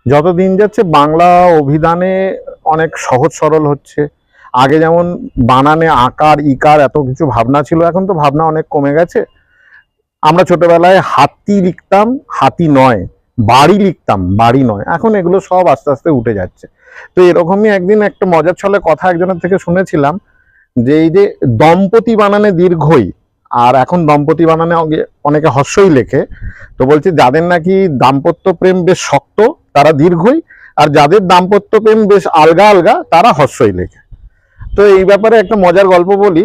যত দিন যাচ্ছে বাংলা অভিধানে অনেক সহজ সরল হচ্ছে। আগে যেমন বানানে আকার ইকার এত কিছু ভাবনা ছিল, এখন তো ভাবনা অনেক কমে গেছে। আমরা ছোটবেলায় হাতি লিখতাম, হাতি নয়, বাড়ি লিখতাম, বাড়ি নয়। এখন এগুলো সব আস্তে আস্তে উঠে যাচ্ছে। তো এরকমই একদিন একটা মজার ছলে কথা একজনের থেকে শুনেছিলাম যে এই যে দম্পতি বানানে দীর্ঘই, আর এখন দম্পতি বানানে অনেকে হর্ষই লেখে। তো বলছি যাদের নাকি দাম্পত্য প্রেম বেশ শক্ত তারা দীর্ঘই, আর যাদের দাম্পত্য প্রেম বেশ আলগা আলগা তারা হর্ষই লেখে। তো এই ব্যাপারে একটা মজার গল্প বলি।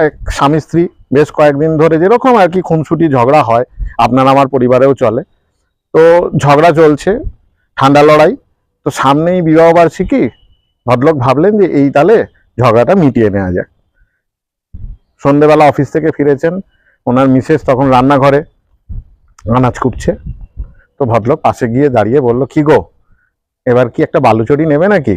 এক স্বামী স্ত্রী বেশ কয়েকদিন ধরে যেরকম আর কি খুনসুটি ঝগড়া হয়, আপনার আমার পরিবারেও চলে, তো ঝগড়া চলছে, ঠান্ডা লড়াই। তো সামনেই বিবাহ বার্ষিকী, ভদ্রলোক ভাবলেন যে এই তালে ঝগড়াটা মিটিয়ে নেওয়া যায়। সন্ধেবেলা অফিস থেকে ফিরেছেন, ওনার মিসেস তখন রান্নাঘরে আনাজ কুটছে। তো ভদ্রলোক পাশে গিয়ে দাঁড়িয়ে বলল, কি গো, এবার কি একটা বালুচড়ি নেবে নাকি?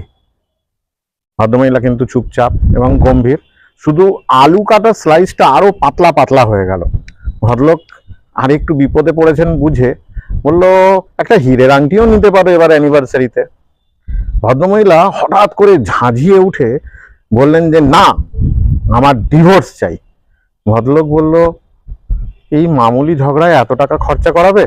ভদ্রমহিলা কিন্তু চুপচাপ এবং গম্ভীর, শুধু আলু কাটার স্লাইসটা আরো পাতলা পাতলা হয়ে গেল। ভদ্রলোক আর একটু বিপদে পড়েছেন বুঝে বলল, একটা হীরের আংটিও নিতে পারো এবার অ্যানিভার্সারিতে। ভদ্রমহিলা হঠাৎ করে ঝাঁঝিয়ে উঠে বললেন যে না, আমার ডিভোর্স চাই। ভদ্রলোক বলল, এই মামুলি ঝগড়ায় এত টাকা খরচা করাবে?